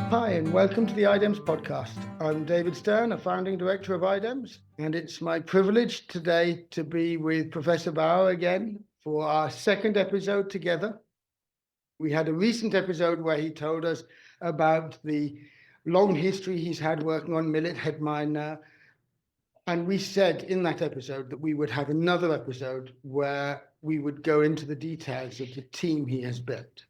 Hi, and welcome to the IDEMS podcast. I'm David Stern, a founding director of IDEMS, and it's my privilege today to be with Professor Baoua again for our second episode together. We had a recent episode where he told us about the long history he's had working on millet head mine, and we said in that episode that we would have another episode where we would go into the details of the team he has built.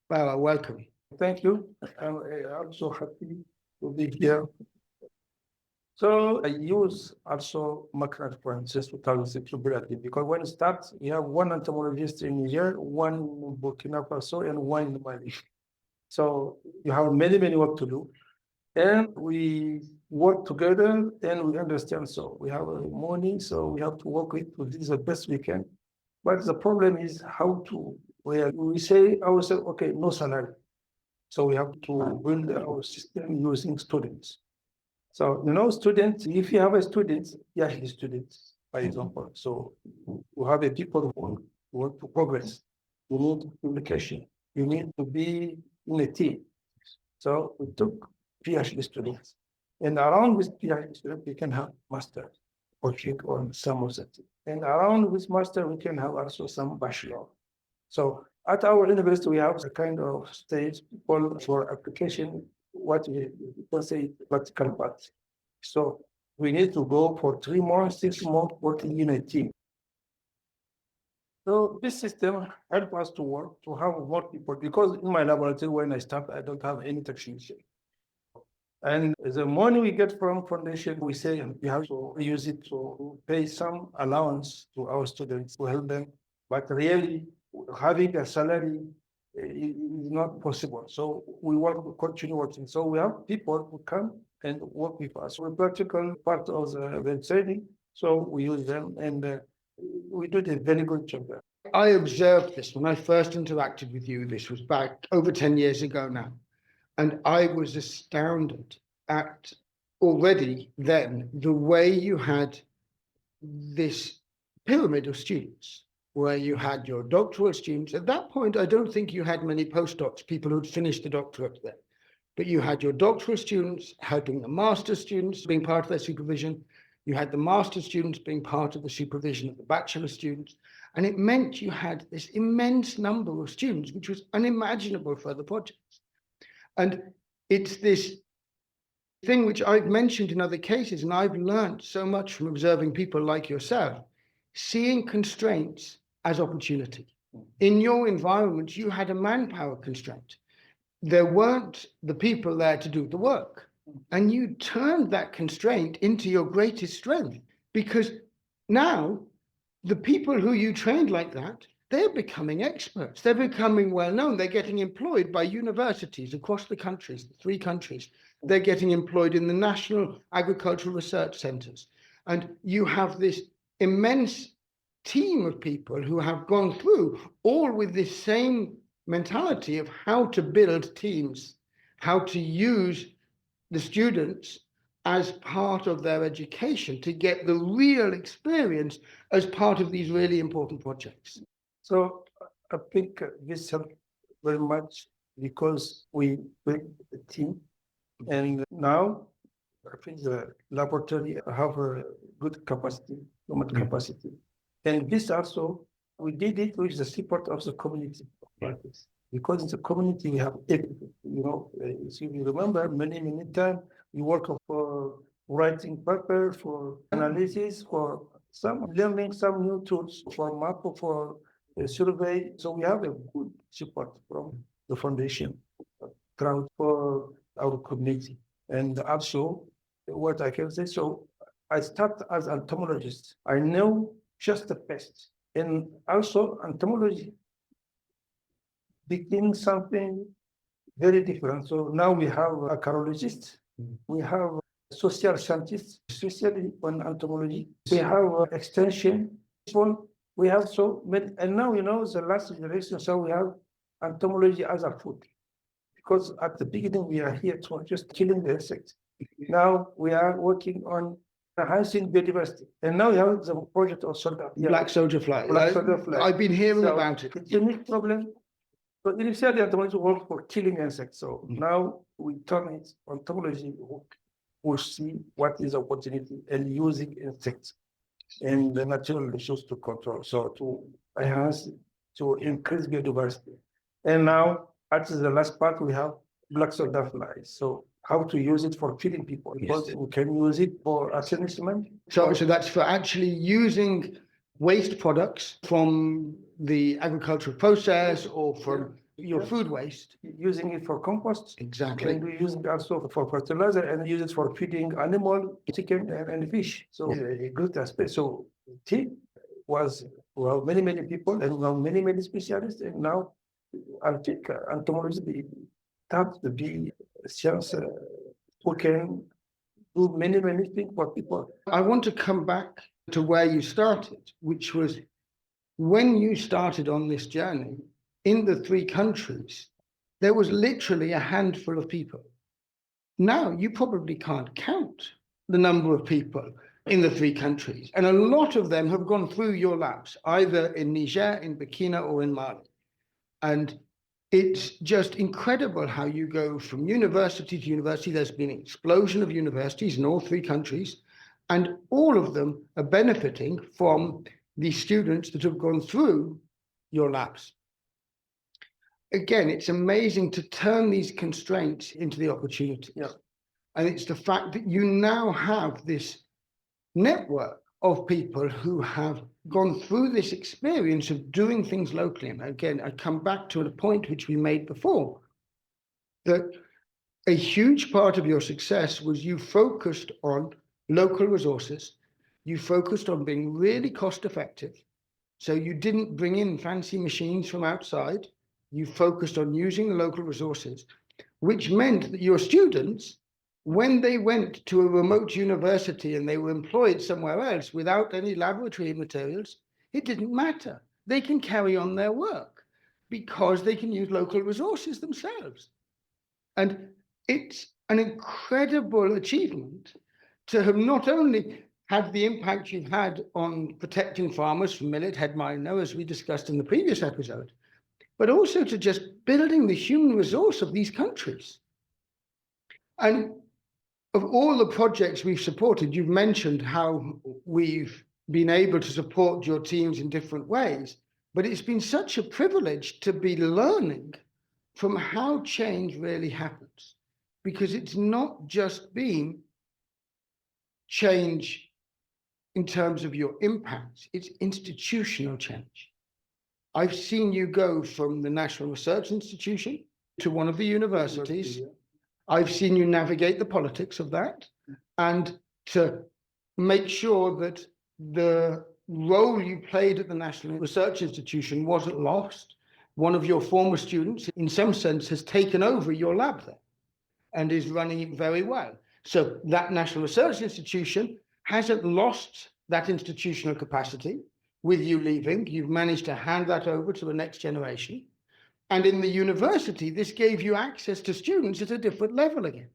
Baoua, welcome. Thank you. I'm so happy to be here. So I use also McKnight Foundation to target capability because when it starts, you have one entomologist in Niger, one in Burkina Faso, and one in Mali. So you have many work to do. And we work together and we understand. So we have money, so we have to work with to do the best we can. But the problem is how to, where we say ourselves, okay, no salary. So we have to build our system using students. So, students, if you have a student, PhD students, for example, so you have a people who want to progress. You need communication. You need to be in a team. So we took PhD students. And around this PhD student, we can have master or check on some of that. And around this master, we can have also some bachelor. So at our university, we have a kind of stage for application, what we say practical part. So we need to go for 3 months, 6 months working in a team. So this system helps us to work, to have more people, because in my laboratory, when I start, I don't have any technician. And the money we get from foundation, we say we have to use it to pay some allowance to our students to help them. But really, having a salary is not possible. So we want to continue working. So we have people who come and work with us. We're practical part of the training. So we use them and we do a very good job there. I observed this when I first interacted with you. This was back over 10 years ago now. And I was astounded at already then the way you had this pyramid of students, where you had your doctoral students. At that point, I don't think you had many postdocs, people who'd finished the doctorate there. But you had your doctoral students helping the master's students, being part of their supervision. You had the master's students being part of the supervision of the bachelor students. And it meant you had this immense number of students, which was unimaginable for other projects. And it's this thing which I've mentioned in other cases, and I've learned so much from observing people like yourself, seeing constraints as opportunity. In your environment, you had a manpower constraint. There weren't the people there to do the work. And you turned that constraint into your greatest strength, because now the people who you trained like that, they're becoming experts. They're becoming well-known. They're getting employed by universities across the countries, the 3 countries. They're getting employed in the national agricultural research centers. And you have this immense team of people who have gone through all with this same mentality of how to build teams, how to use the students as part of their education to get the real experience as part of these really important projects. So I think this helped very much because we built a team, and now I think the laboratory have a good capacity, human capacity. And this also, we did it with the support of the community practice. Because in the community, we have everything. If you remember, many times we work for writing paper, for analysis, for some learning some new tools, for map, for survey. So we have a good support from the foundation, crowd for our community. And also, what I can say, so I start as an entomologist. I know just the best. And also, entomology became something very different. So now we have archaeologists, we have social scientists, especially on entomology. We have extension, we have so many, and now the last generation. So we have entomology as a food, because at the beginning we are here to just killing the insects. Now we are working on enhancing biodiversity, and now we have the project of soldier. Black soldier fly. Black soldier fly. I've been hearing about it. It's a unique problem. So initially, entomology worked for killing insects. So now we turn it entomology will see what is opportunity and using insects and the natural resource to control. So to enhance, to increase biodiversity. And now, at the last part, we have black soldier flies. So how to use it for feeding people, because we can use it for assaisonment. So that's for actually using waste products from the agricultural process or from your food waste. Using it for compost. Exactly. And we use it also for fertilizer and use it for feeding animal, chicken, and fish. So a good aspect. So tea was, well, many people and well, many specialists. And now I think entomology starts to be science who can do many things for people. I want to come back to where you started, which was when you started on this journey in the 3 countries, there was literally a handful of people. Now you probably can't count the number of people in the 3 countries. And a lot of them have gone through your labs, either in Niger, in Burkina, or in Mali. And it's just incredible how you go from university to university. There's been an explosion of universities in all 3 countries, and all of them are benefiting from the students that have gone through your labs. Again, it's amazing to turn these constraints into the opportunities. Yeah. And it's the fact that you now have this network of people who have gone through this experience of doing things locally. And again, I come back to a point which we made before, that a huge part of your success was you focused on local resources. You focused on being really cost effective. So you didn't bring in fancy machines from outside. You focused on using the local resources, which meant that your students, when they went to a remote university and they were employed somewhere else without any laboratory materials, it didn't matter. They can carry on their work because they can use local resources themselves. And it's an incredible achievement to have not only had the impact you've had on protecting farmers from millet head miner, as we discussed in the previous episode, but also to just building the human resource of these countries. And of all the projects we've supported, you've mentioned how we've been able to support your teams in different ways, but it's been such a privilege to be learning from how change really happens, because it's not just been change in terms of your impact, it's institutional change. I've seen you go from the National Research Institution to one of the universities. I've seen you navigate the politics of that and to make sure that the role you played at the National Research Institution wasn't lost. One of your former students, in some sense, has taken over your lab there and is running it very well. So that National Research Institution hasn't lost that institutional capacity. With you leaving, you've managed to hand that over to the next generation. And in the university, this gave you access to students at a different level again.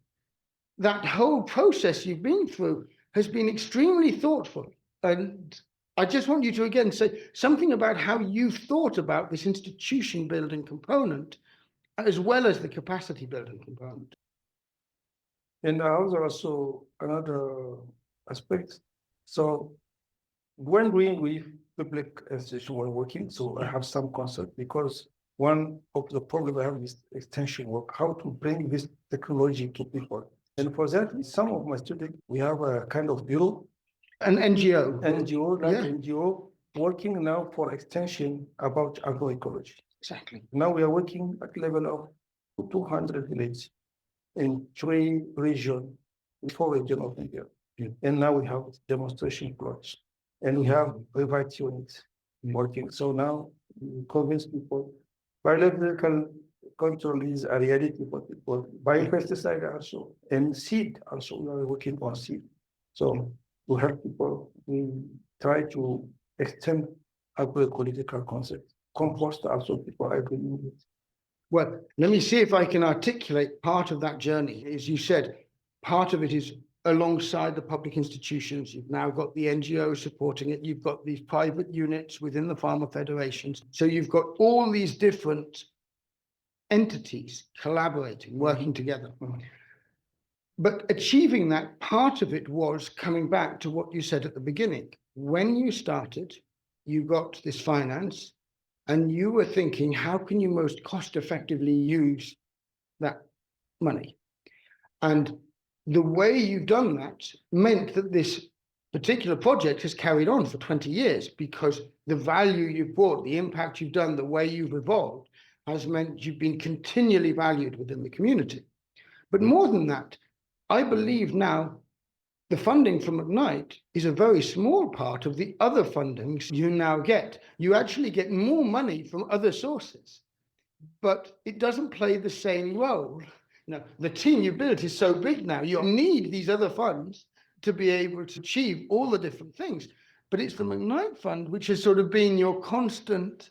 That whole process you've been through has been extremely thoughtful. And I just want you to again say something about how you thought about this institution building component, as well as the capacity building component. And also another aspect. So when we with public institution were working, so I have some concern, because one of the problems I have is extension work, how to bring this technology to people. And for that, some of my students, we have a kind of bureau. An NGO. NGO working now for extension about agroecology. Exactly. Now we are working at level of 200 villages in 3 regions, 4 regions of India. And now we have demonstration plots. And we have revive units working. So now we convince people biological control is a reality for people. Biopesticide also, and seed also, we are working on seed. So to help people, we try to extend agroecological concept. Compost also, people are agreeing with. Well, let me see if I can articulate part of that journey. As you said, part of it is alongside the public institutions. You've now got the NGOs supporting it. You've got these private units within the farmer federations. So you've got all these different entities collaborating, working together. But achieving that, part of it was coming back to what you said at the beginning. When you started, you got this finance and you were thinking, how can you most cost effectively use that money? And the way you've done that meant that this particular project has carried on for 20 years because the value you've brought, the impact you've done, the way you've evolved has meant you've been continually valued within the community. But more than that, I believe now the funding from McKnight is a very small part of the other fundings you now get. You actually get more money from other sources, but it doesn't play the same role. The team you built is so big now, you need these other funds to be able to achieve all the different things. But it's the McKnight Fund which has sort of been your constant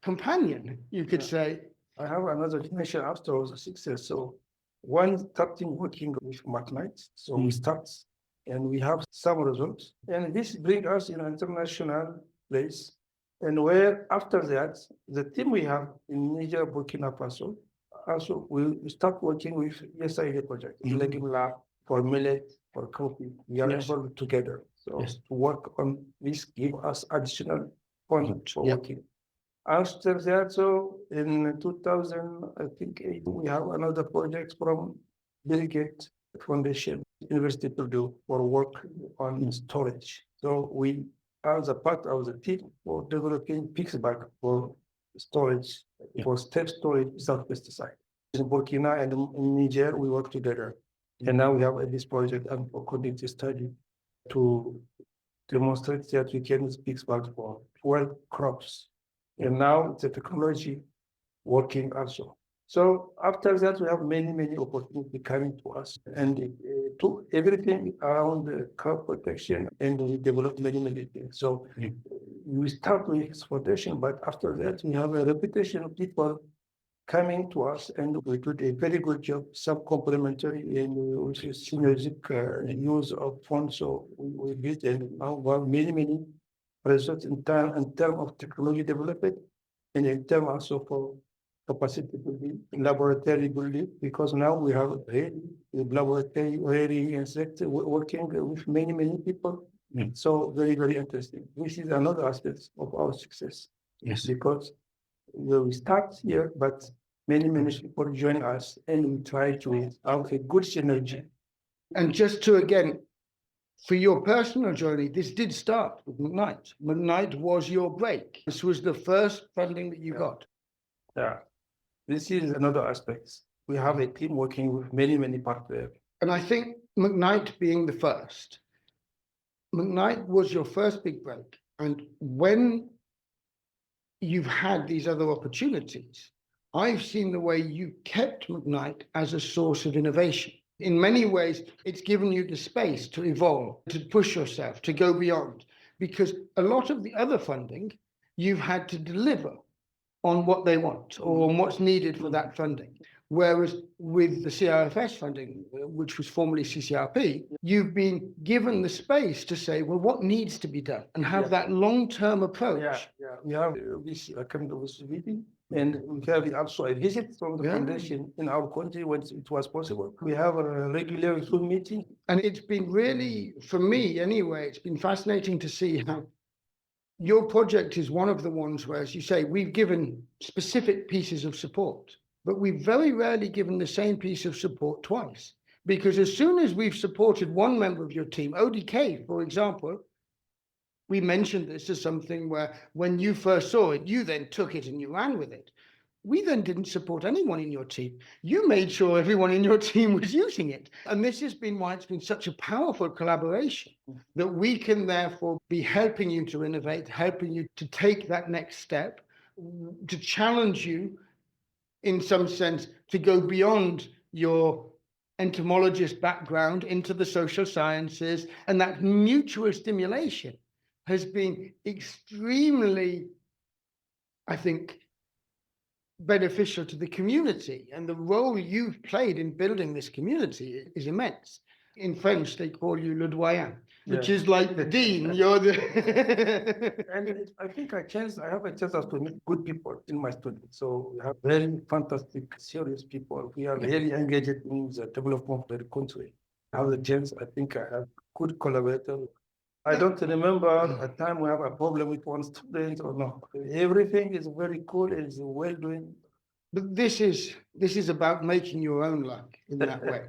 companion, you could say. I have another dimension after all the success. So one starting working with McKnight. So we start and we have some results. And this brings us in an international place. And where after that, the team we have in Niger, Burkina Faso, also we start working with ESIA project, legume lab for millet, for coffee. We are involved together. So to work on this give us additional funding for working. After that, so in 2008, we have another project from Bill Gates Foundation, University to do for work on storage. So we are the part of the team for developing Pixback for storage, for step storage without pesticide. In Burkina and in Niger, we work together. And now we have this project and for conducting study to demonstrate that we can use Pixback for 12 crops. And now the technology working also. So after that, we have many opportunities coming to us and to everything around the crop protection, and we develop many things. So we start with exportation, but after that, we have a reputation of people coming to us, and we do a very good job, sub-complementary and also synergic use of funds. So we build and now we have many results in terms of technology development and in terms also for capacity building, laboratory building, because now we have a laboratory ready insect working with many people. So very interesting. This is another aspect of our success. Yes, because we start here, but many people join us, and we try to have a good synergy. and just to again, for your personal journey, this did start with McKnight. McKnight was your break. This was the first funding that you got. Yeah, this is another aspect. We have a team working with many partners. And I think McKnight being the first, McKnight was your first big break. And when you've had these other opportunities, I've seen the way you kept McKnight as a source of innovation. In many ways, it's given you the space to evolve, to push yourself, to go beyond, because a lot of the other funding, you've had to deliver on what they want or on what's needed for that funding. Whereas with the CRFS funding, which was formerly CCRP, you've been given the space to say, well, what needs to be done, and have that long-term approach. We have this kind of meeting, and we have also a visit from the foundation in our country when it was possible. We have a regular Zoom meeting. And it's been really, for me anyway, it's been fascinating to see how your project is one of the ones where, as you say, we've given specific pieces of support, but we've very rarely given the same piece of support twice. Because as soon as we've supported one member of your team, ODK, for example, we mentioned this as something where when you first saw it, you then took it and you ran with it. We then didn't support anyone in your team. You made sure everyone in your team was using it. And this has been why it's been such a powerful collaboration, that we can therefore be helping you to innovate, helping you to take that next step, to challenge you in some sense to go beyond your entomologist background into the social sciences. And that mutual stimulation has been extremely, I think, beneficial to the community, and the role you've played in building this community is immense. In French, they call you le doyen. which Yeah. is like the dean. You're the. And I think I have a chance to meet good people in my study. So we have very fantastic, serious people. We are really engaged in the development of the country. I have the chance, I think I have good collaborators. I don't remember a time we have a problem with one student or no. Everything is very cool, is well doing. But this is about making your own luck in that way.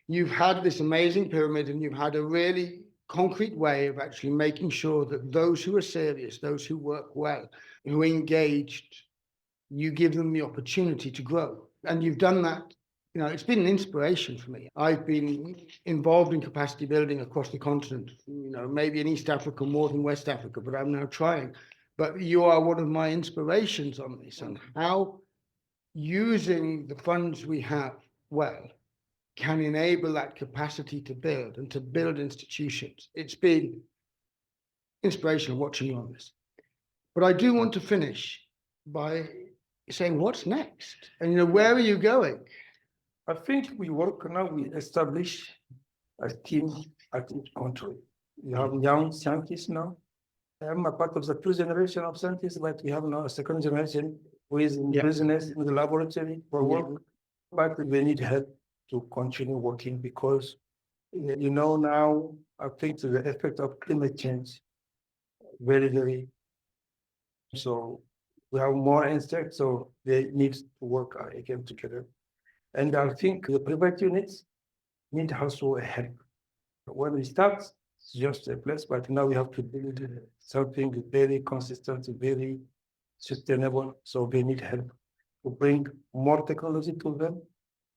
You've had this amazing pyramid, and you've had a really concrete way of actually making sure that those who are serious, those who work well, who are engaged, you give them the opportunity to grow. And you've done that. You know, it's been an inspiration for me. I've been involved in capacity building across the continent, you know, maybe in East Africa more than West Africa, but I'm now trying. But you are one of my inspirations on this, and how using the funds we have well can enable that capacity to build and to build institutions. It's been inspirational watching you on this. But I do want to finish by saying, what's next? And, you know, where are you going? I think we work now, we establish a team at each country. We have young scientists now. I'm a part of the first generation of scientists, but we have now a second generation who is in business, in the laboratory for work, but they need help to continue working because, you know, now I think the effect of climate change, very, very. So we have more insects, so they need to work again together. And I think the private units need also help. When we start, it's just a place, but now we have to build something very consistent, very sustainable. So they need help to bring more technology to them,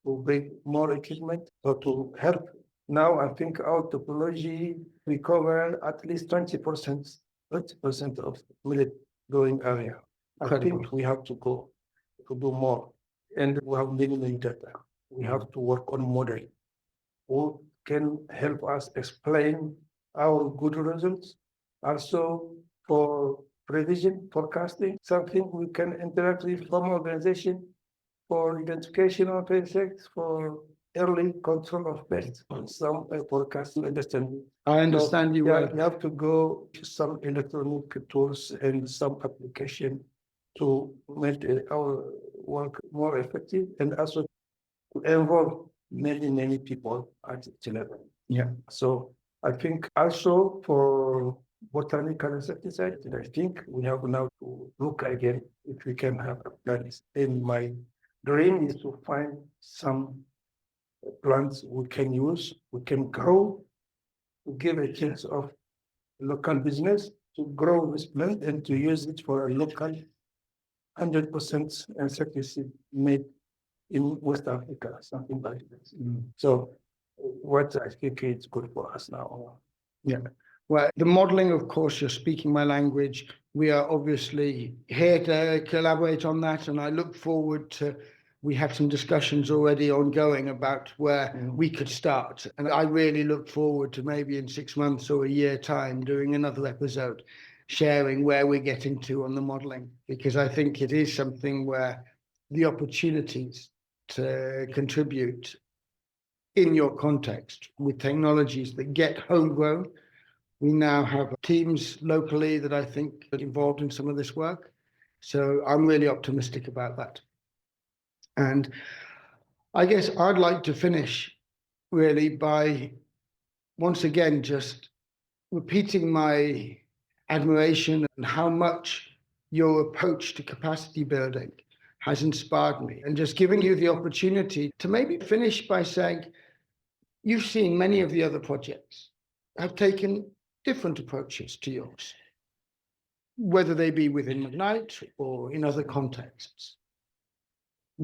to bring more equipment, or to help. Now I think our technology, we cover at least 20%, 20% of millet growing area. I think we have to go to do more. And we have many data. We have to work on modeling. Who can help us explain our good results? Also for prevision, forecasting, something we can interact with from organization for identification of insects, for early control of pests, some forecasting understanding. I understand you well. You have to go to some electronic tools and some application to make our work more effective and also to involve many people at the level. Yeah. So I think also for botanical insecticide, I think we have now to look again if we can have plants. And my dream is to find some plants we can use, we can grow, to give a chance of local business to grow this plant and to use it for a local 100% insecticide made in West Africa, something like this. So what I think is good for us now. Yeah. Well, the modeling, of course, you're speaking my language. We are obviously here to collaborate on that, and I look forward to, we have some discussions already ongoing about where we could start. And I really look forward to maybe in 6 months or a year time doing another episode, sharing where we're getting to on the modeling, because I think it is something where the opportunities to contribute in your context with technologies that get homegrown. We now have teams locally that I think are involved in some of this work. So I'm really optimistic about that. And I guess I'd like to finish really by once again just repeating my admiration and how much your approach to capacity building has inspired me, and just giving you the opportunity to maybe finish by saying, you've seen many of the other projects have taken different approaches to yours, whether they be within McKnight or in other contexts.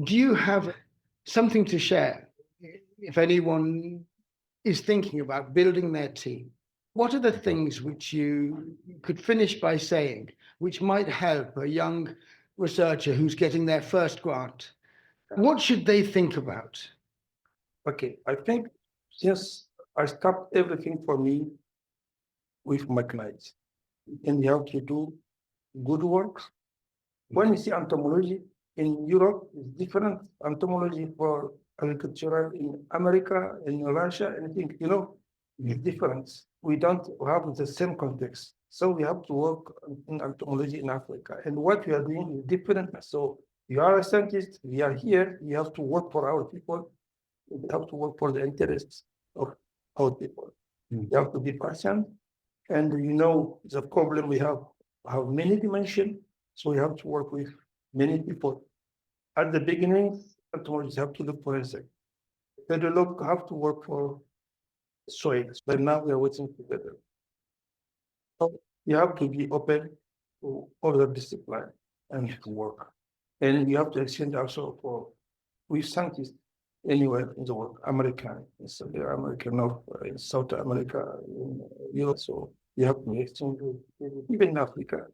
Do you have something to share if anyone is thinking about building their team? What are the things which you could finish by saying, which might help a young researcher who's getting their first grant? What should they think about? Okay, I think since I stopped everything for me with McKnight, and you have to do good work. When you see entomology in Europe, it's different entomology for agricultural in America, in Russia, anything, you know, it's different. we don't have the same context. So we have to work in entomology in Africa. And what we are doing is different. So you are a scientist, we are here, you have to work for our people, we have to work for the interests of our people. You have to be patient. And the problem we have many dimensions. So we have to work with many people. At the beginning, entomologists have to look for insects. Then they have to work for soils, but now we are working together. So you have to be open to other disciplines and to work. And you have to exchange also with scientists anywhere in the world, American, in South America, North, in South America, in Europe. So you have to exchange even in Africa.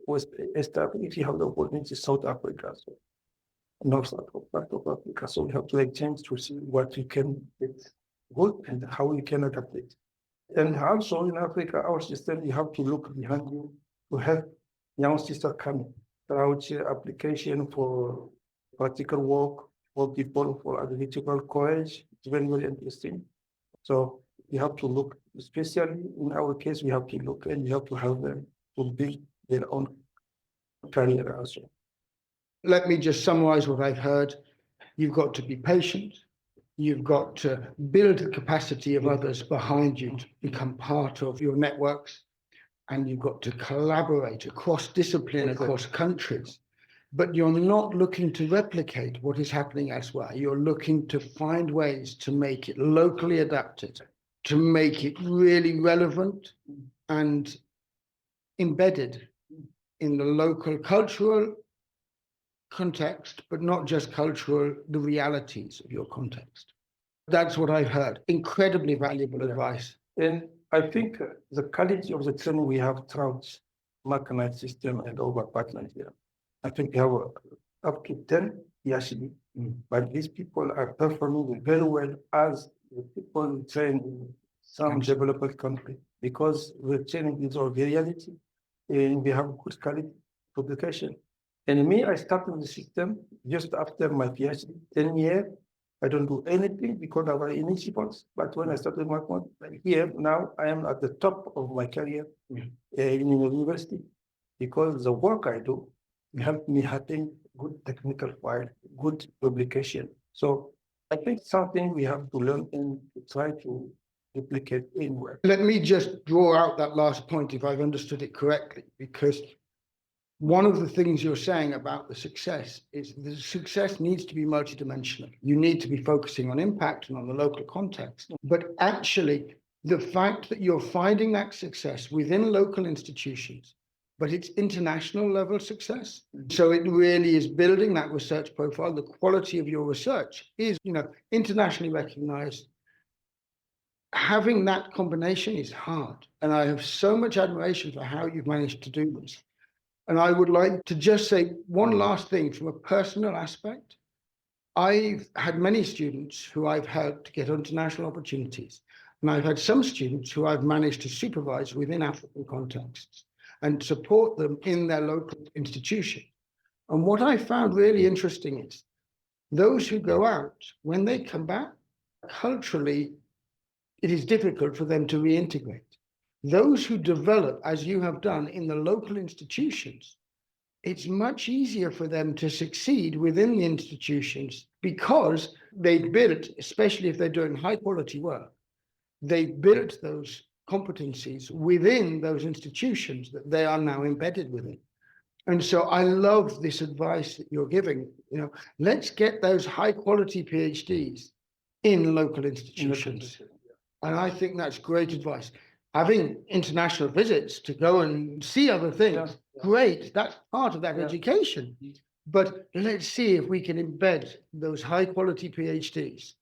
West Africa, if you have the opportunity, South Africa, so North Africa, part of Africa. So we have to exchange to see what you can get good and how you can adapt it. And also in Africa, our system, you have to look behind you to help young sisters coming without application for practical work for people for agricultural college. It's very, very interesting. So you have to look, especially in our case, we have to look and you have to help them to build their own career also. Let me just summarize what I've heard. You've got to be patient. You've got to build the capacity of others behind you to become part of your networks. And you've got to collaborate across discipline, across countries. But you're not looking to replicate what is happening elsewhere. You're looking to find ways to make it locally adapted, to make it really relevant and embedded in the local cultural context, but not just cultural, the realities of your context. That's what I've heard. Incredibly valuable advice. And I think the quality of the training we have throughout McKnight system and our partners here, I think we have up to 10 PhD, but these people are performing very well as the people trained in some developed country because the training is of reality and we have good quality publication. And me, I started the system just after my PhD, 10 years. I don't do anything because of our initiatives. But when I started my work here, now I am at the top of my career in university because the work I do helped me having good technical file, good publication. So I think something we have to learn and try to replicate anywhere. Let me just draw out that last point if I've understood it correctly, because one of the things you're saying about the success is the success needs to be multidimensional. You need to be focusing on impact and on the local context. But actually, the fact that you're finding that success within local institutions, but it's international level success. So it really is building that research profile. The quality of your research is, internationally recognized. Having that combination is hard. And I have so much admiration for how you've managed to do this. And I would like to just say one last thing from a personal aspect. I've had many students who I've helped to get international opportunities. And I've had some students who I've managed to supervise within African contexts and support them in their local institution. And what I found really interesting is those who go out, when they come back, culturally, it is difficult for them to reintegrate. Those who develop, as you have done in the local institutions, it's much easier for them to succeed within the institutions because they built, especially if they're doing high quality work, they built those competencies within those institutions that they are now embedded within. And so I love this advice that you're giving. Let's get those high quality PhDs in local institutions. And I think that's great advice. Having international visits to go and see other things, great, that's part of that education. But let's see if we can embed those high quality PhDs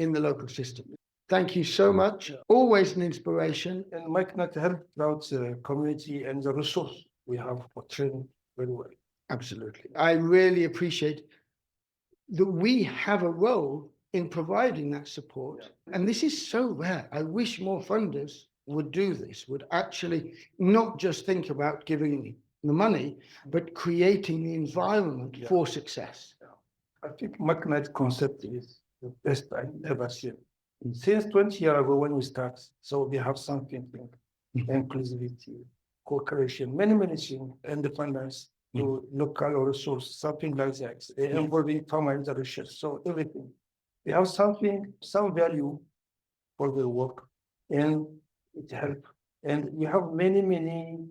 in the local system. Thank you so much. Always an inspiration. And McKnight help out the community and the resource we have for training very well. Absolutely. I really appreciate that we have a role in providing that support. And this is so rare. I wish more funders would do this, would actually not just think about giving the money, but creating the environment for success. I think McKnight concept is the best I've ever seen. Since 20 years ago when we start, so we have something like inclusivity, cooperation, many things, independence to local resource, something like that, involving farmers research. So everything. We have something, some value for the work, and it help. And we have many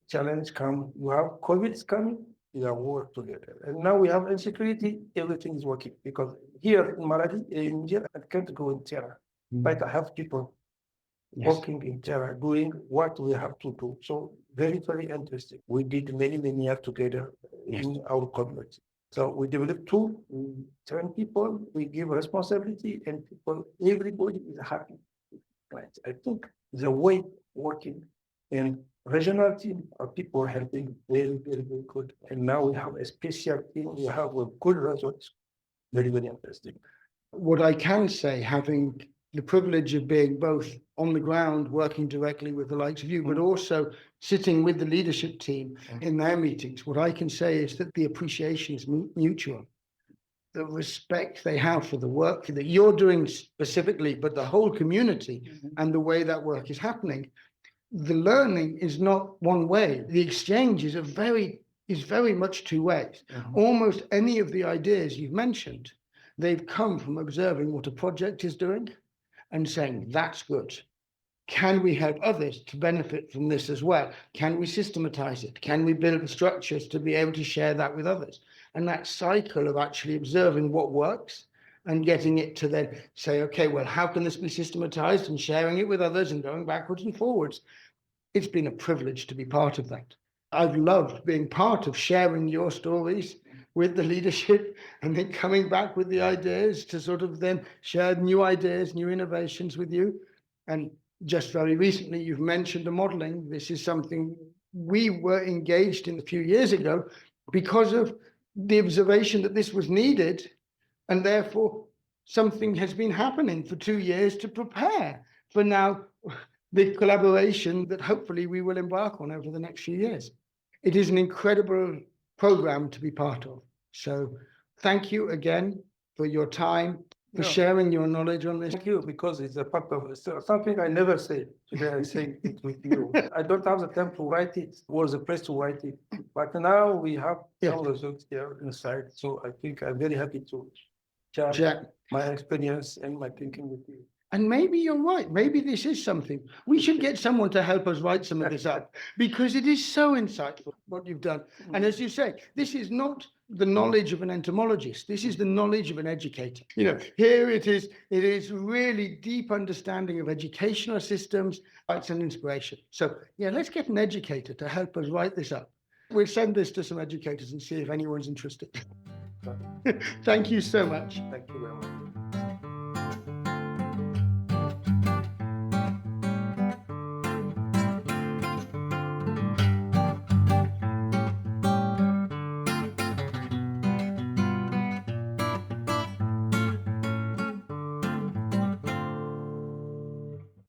challenges come. You have COVID is coming, we have work together. And now we have insecurity, everything is working. Because here in Maradi, in Niger, I can't go in Terra. But I have people working in Terra, doing what we have to do. So very interesting. We did many years together in our community. So we developed tool, we train people, we give responsibility, and people, everybody is happy. Right. I think the way working in regional team of people helping very good. And now we have a special team, we have a good results. Very interesting. What I can say, having the privilege of being both on the ground, working directly with the likes of you, but also sitting with the leadership team in their meetings, what I can say is that the appreciation is mutual. The respect they have for the work that you're doing specifically, but the whole community and the way that work is happening. The learning is not one way. The exchange is very much two ways. Almost any of the ideas you've mentioned, they've come from observing what a project is doing and saying, that's good. Can we help others to benefit from this as well? Can we systematize it? Can we build structures to be able to share that with others? And that cycle of actually observing what works and getting it to then say, okay, well, how can this be systematized, and sharing it with others and going backwards and forwards? It's been a privilege to be part of that. I've loved being part of sharing your stories with the leadership and then coming back with the ideas to sort of then share new ideas, new innovations with you. And just very recently, you've mentioned the modeling. This is something we were engaged in a few years ago because of the observation that this was needed. And therefore, something has been happening for 2 years to prepare for now the collaboration that hopefully we will embark on over the next few years. It is an incredible program to be part of. So thank you again for your time, for sharing your knowledge on this. Thank you, because it's a part of something I never said. Today I say it with you. I don't have the time to write it, or the place to write it. But now we have some results here inside. So I think I'm very happy to share my experience and my thinking with you. And maybe you're right. Maybe this is something. We should get someone to help us write some of this up, because it is so insightful what you've done. And as you say, this is not the knowledge of an entomologist. This is the knowledge of an educator. You know, here it is really deep understanding of educational systems. It's an inspiration. So yeah, let's get an educator to help us write this up. We'll send this to some educators and see if anyone's interested. Thank you so much. Thank you very much.